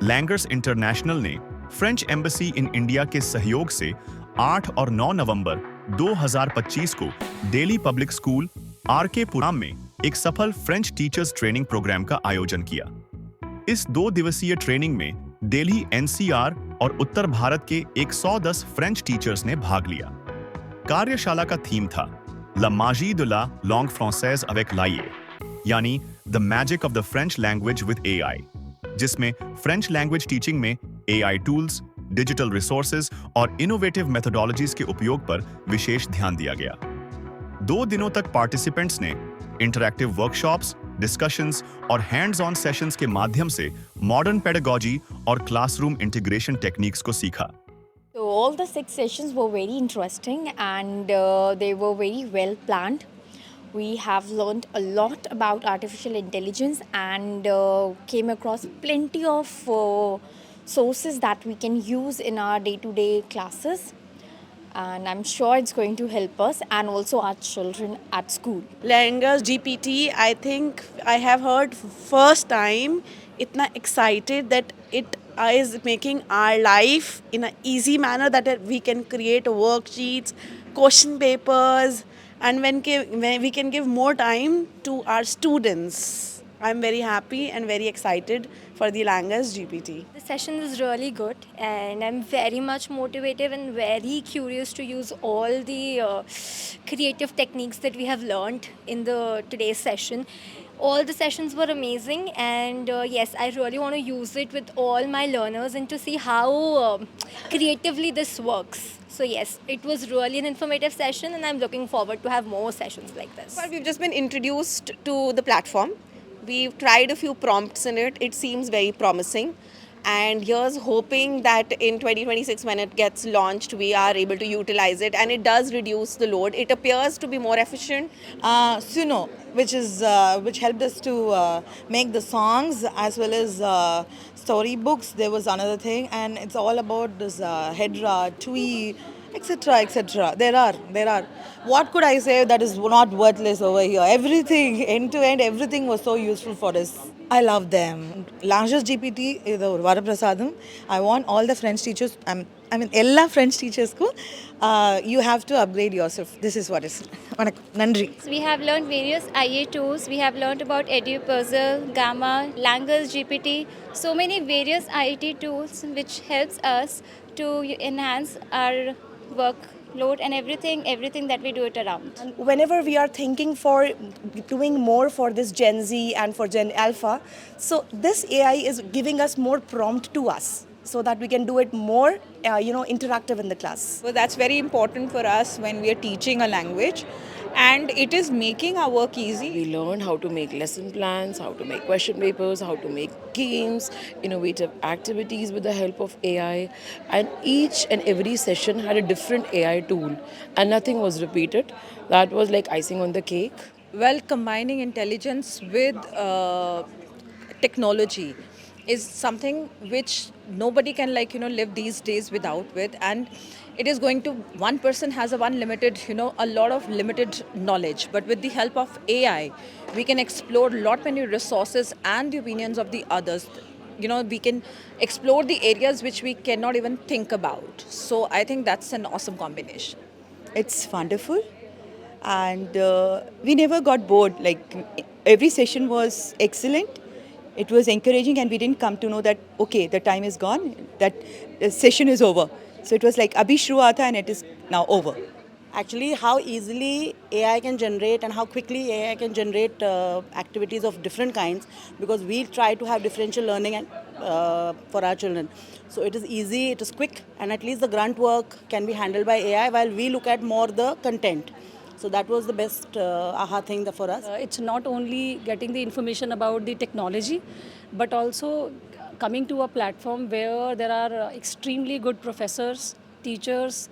लैंगर्स international ने French embassy in India के सहयोग से 8 और 9 नवंबर 2025 को दिल्ली पब्लिक स्कूल आरके पुरम में एक सफल फ्रेंच टीचर्स ट्रेनिंग प्रोग्राम का आयोजन किया। इस 2 दिवसीय ट्रेनिंग में दिल्ली एनसीआर और उत्तर भारत के 110 फ्रेंच टीचर्स ने भाग लिया। कार्यशाला का थीम था La magie de la langue française avec l'AI, यानी the magic of the French language with AI, जिसमें फ्रेंच लैंग्वेज टीचिंग में एआई टूल्स, डिजिटल रिसोर्सेज और इनोवेटिव मेथोडोलॉजीज के उपयोग पर विशेष ध्यान दिया गया। 2 दिनों तक पार्टिसिपेंट्स ने इंटरैक्टिव वर्कशॉप्स, डिस्कशंस और हैंड्स ऑन सेशंस के माध्यम से मॉडर्न पेडागोजी और क्लासरूम इंटीग्रेशन टेक्निक्स को सीखा। So all the 6 sessions were very interesting and they were very well planned. We have learned a lot about artificial intelligence and came across plenty of sources that we can use in our day-to-day classes. And I'm sure it's going to help us and also our children at school. Language GPT, I think I have heard first time itna excited that it is making our life in an easy manner, that we can create worksheets, question papers, and when we can give more time to our students. I'm very happy and very excited for the Language GPT. The session was really good and I'm very much motivated and very curious to use all the creative techniques that we have learned in the today's session. All the sessions were amazing and yes, I really want to use it with all my learners and to see how creatively this works. So yes, it was really an informative session and I'm looking forward to have more sessions like this. Well, we've just been introduced to the platform. We've tried a few prompts in it. It seems very promising. And here's hoping that in 2026, when it gets launched, we are able to utilize it and it does reduce the load. It appears to be more efficient. Suno, which helped us to make the songs as well as storybooks. There was another thing, and it's all about this Hedra, Tui, etc., etc. There are. What could I say that is not worthless over here? Everything, end to end, everything was so useful for us. I love them. Language GPT is the Varaprasadam. I want all the French teachers, I mean, all French teachers, you have to upgrade yourself. This is what is. Nandri. We have learned various IA tools. We have learned about EduPuzzle, Gamma, Language GPT, so many various IIT tools which helps us to enhance our workload and everything that we do it around. Whenever we are thinking for doing more for this Gen Z and for Gen Alpha, so this AI is giving us more prompt to us so that we can do it more interactive in the class. So that's very important for us when we are teaching a language, and it is making our work easy. We learned how to make lesson plans, how to make question papers, how to make games, innovative activities with the help of AI, and each and every session had a different AI tool and nothing was repeated. That was like icing on the cake. Well, combining intelligence with technology is something which nobody can live these days without with, and it is going to, one person has a lot of limited knowledge, but with the help of AI we can explore a lot many resources and the opinions of the others. We can explore the areas which we cannot even think about. So I think that's an awesome combination. It's wonderful, and we never got bored. Like, every session was excellent. It was encouraging, and we didn't come to know that, okay, the time is gone, that the session is over. So it was like, abhi shuru aata and it is now over. Actually, how easily AI can generate and how quickly AI can generate activities of different kinds, because we try to have differential learning and, for our children. So it is easy, it is quick, and at least the grunt work can be handled by AI while we look at more the content. So that was the best aha thing for us. It's not only getting the information about the technology, but also coming to a platform where there are extremely good professors, teachers,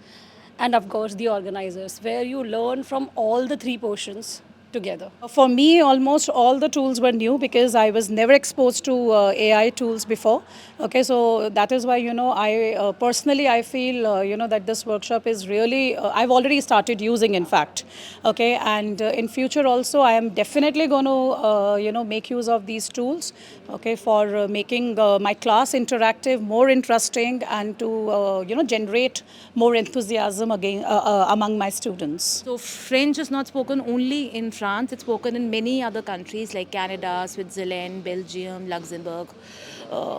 and of course the organizers, where you learn from all the 3 portions together. For me, almost all the tools were new because I was never exposed to AI tools before. Okay, so that is why, I personally I feel that this workshop is really I've already started using, in fact. Okay, and in future also I am definitely going to make use of these tools. Okay, for making my class interactive, more interesting, and to generate more enthusiasm again among my students. So French is not spoken only in France, it's spoken in many other countries like Canada, Switzerland, Belgium, Luxembourg,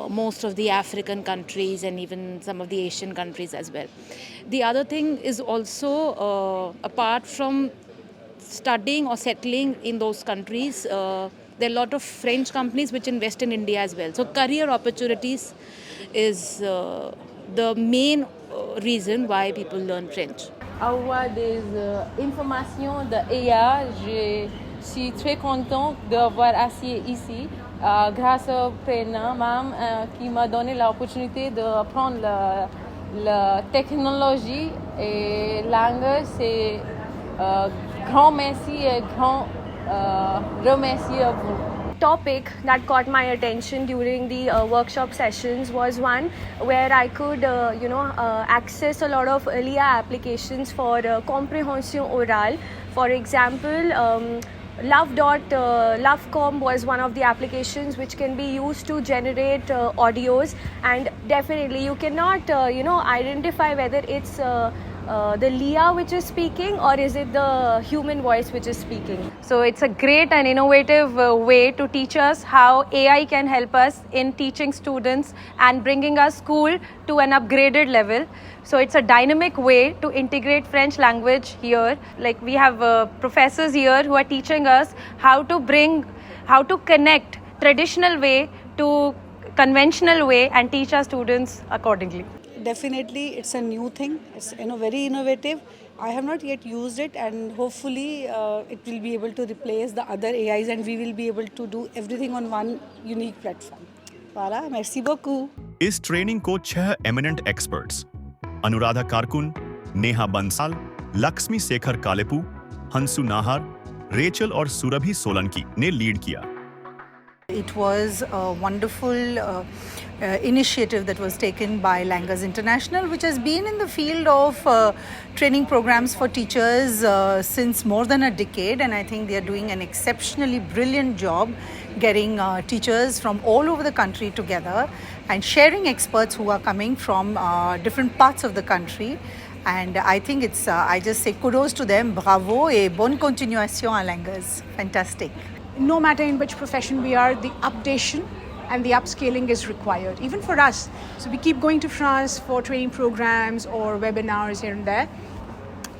most of the African countries, and even some of the Asian countries as well. The other thing is also, apart from studying or settling in those countries, there are a lot of French companies which invest in India as well. So career opportunities is the main reason why people learn French. Avoir des informations de IA, je suis très contente d'avoir assis ici grâce au prénom même qui m'a donné l'opportunité d'apprendre la technologie et langue. C'est grand merci et grand remercie à vous. Topic that caught my attention during the workshop sessions was one where I could access a lot of LIA applications for comprehension orale. For example, Lovecom was one of the applications which can be used to generate audios, and definitely you cannot identify whether it's the LIA which is speaking or is it the human voice which is speaking. So it's a great and innovative way to teach us how AI can help us in teaching students and bringing our school to an upgraded level. So it's a dynamic way to integrate French language here. Like we have professors here who are teaching us how to connect traditional way to conventional way and teach our students accordingly. Definitely, it's a new thing. It's very innovative. I have not yet used it, and hopefully it will be able to replace the other AIs, and we will be able to do everything on one unique platform. Voilà, merci beaucoup. इस training को 6 eminent experts Anuradha Karkun, Neha Bansal, Lakshmi Shekhar Kalepu, Hansu Nahar, Rachel और सुरभि सोलंकी ने lead किया. It was a wonderful initiative that was taken by Langurs International, which has been in the field of training programs for teachers since more than a decade, and I think they are doing an exceptionally brilliant job getting teachers from all over the country together and sharing experts who are coming from different parts of the country. And I think it's, I just say kudos to them, bravo et bonne continuation à Langurs. Fantastic. No matter in which profession we are, the updation and the upscaling is required, even for us. So we keep going to France for training programs or webinars here and there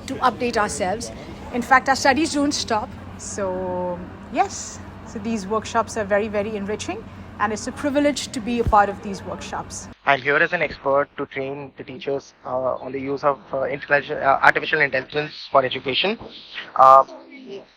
to update ourselves. In fact, our studies don't stop. So yes, so these workshops are very, very enriching, and it's a privilege to be a part of these workshops. I'm here as an expert to train the teachers on the use of artificial intelligence for education.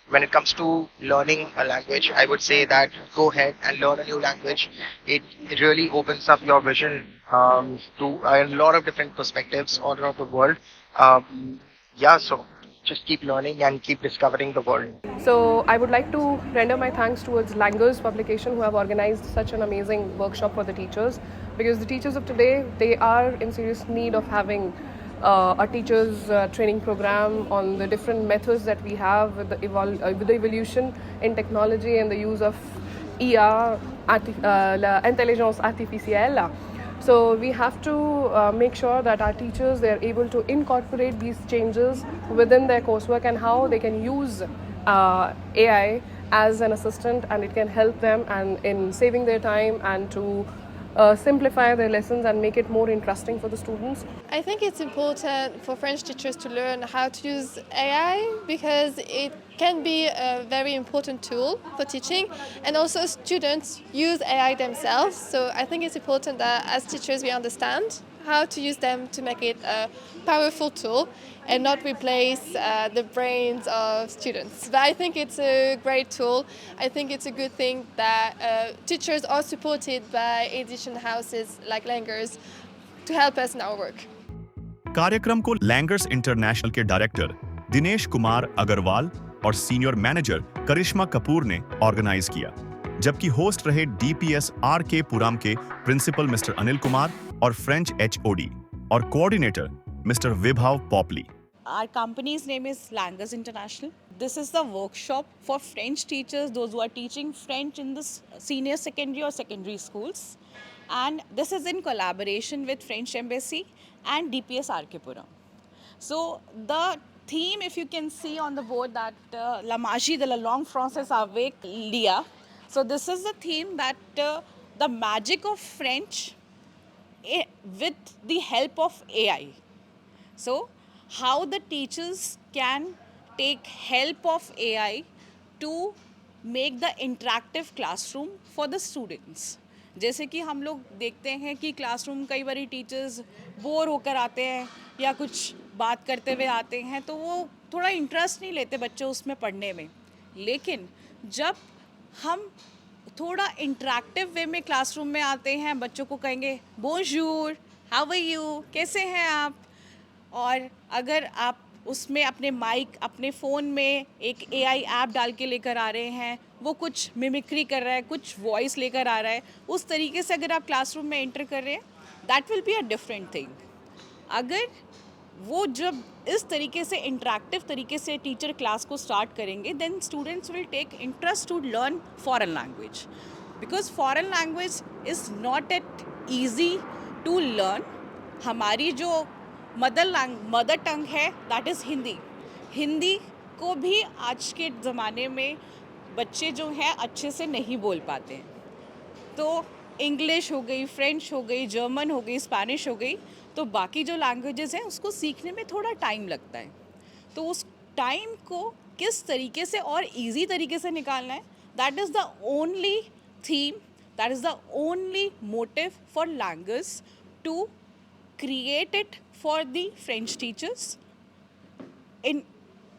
When it comes to learning a language, I would say that go ahead and learn a new language. It really opens up your vision to a lot of different perspectives all around the world. So just keep learning and keep discovering the world. So I would like to render my thanks towards Langurs Publication, who have organized such an amazing workshop for the teachers, because the teachers of today, they are in serious need of having a teacher's training program on the different methods that we have with the evolution in technology and the use of IA, intelligence artificielle. So we have to make sure that our teachers, they are able to incorporate these changes within their coursework and how they can use AI as an assistant, and it can help them and in saving their time and to simplify their lessons and make it more interesting for the students. I think it's important for French teachers to learn how to use AI because it can be a very important tool for teaching, and also students use AI themselves. So I think it's important that as teachers we understand how to use them to make it a powerful tool and not replace the brains of students. But I think it's a great tool. I think it's a good thing that teachers are supported by edition houses like Langurs to help us in our work. कार्यक्रम को लैंगर्स international के director Dinesh Kumar Agarwal और senior manager करिश्मा कपूर ने organise किया, जबकि host रहे DPS RK Puram के principal mister Anil Kumar और फ्रेंच HOD और coordinator mister Vibhav Popli. Our company's name is Langers International. This is the workshop for French teachers, those who are teaching French in the senior secondary or secondary schools. And this is in collaboration with French Embassy and DPS RK Puram. So the theme, if you can see on the board, that La magie de la langue française avec l'IA. So this is the theme that the magic of French with the help of AI. So how the teachers can take help of AI to make the interactive classroom for the students. जैसे कि हम लोग देखते हैं कि classroom कई बार teachers bore होकर आते हैं या कुछ बात करते हुए आते हैं, तो वो थोड़ा इंटरेस्ट नहीं लेते बच्चे उसमें पढ़ने में। लेकिन जब हम थोड़ा इंटरेक्टिव वे में क्लासरूम में आते हैं, बच्चों को कहेंगे बोंजूर, हाउ आर यू, कैसे हैं आप, और अगर आप उसमें अपने माइक, अपने फ़ोन में एक AI ऐप डाल के लेकर आ रहे हैं, वो कुछ मिमिक्री कर रहा है, कुछ वॉइस लेकर आ रहा है, उस तरीके से अगर आप क्लासरूम में एंटर कर रहे हैं, that will be a different thing. अगर वो जब इस तरीके से इंटरेक्टिव तरीके से टीचर क्लास को स्टार्ट करेंगे, then students will take interest to learn foreign language, because foreign language is not at easy to learn. हमारी जो मदर टंग है दैट इज़ हिंदी। हिंदी को भी आज के ज़माने में बच्चे जो हैं अच्छे से नहीं बोल पाते हैं, तो इंग्लिश हो गई, फ्रेंच हो गई, जर्मन हो गई, स्पेनिश हो गई, तो बाकी जो लैंग्वेजेस हैं उसको सीखने में थोड़ा टाइम लगता है। तो उस टाइम को किस तरीके से और इजी तरीके से निकालना है, that is the only theme, that is the only motive for Langers to create it for the French teachers in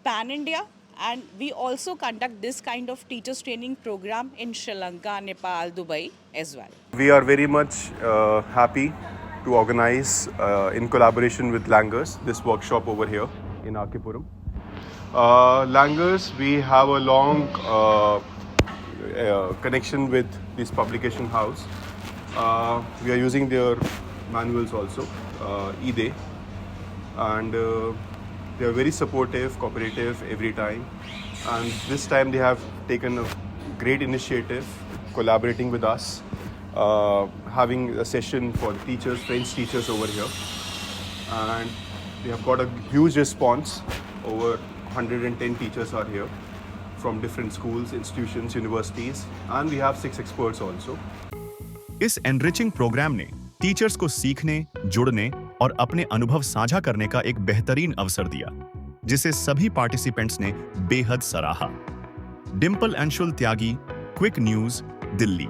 Pan India, and we also conduct this kind of teachers training program in Sri Lanka, Nepal, Dubai as well. We are very much happy to organize in collaboration with Langers this workshop over here in RK Puram. Langers, we have a long connection with this publication house. We are using their manuals also, eDay, and they are very supportive, cooperative every time, and this time they have taken a great initiative collaborating with us, having a session for the teachers, French teachers over here, and they have got a huge response. Over 110 teachers are here from different schools, institutions, universities, and we have 6 experts also. इस enriching programme ने teachers को सीखने, जुड़ने और अपने अनुभव साझा करने का एक बेहतरीन अवसर दिया, जिसे सभी पार्टिसिपेंट्स ने बेहद सराहा। डिंपल अंशुल त्यागी, क्विक न्यूज, दिल्ली।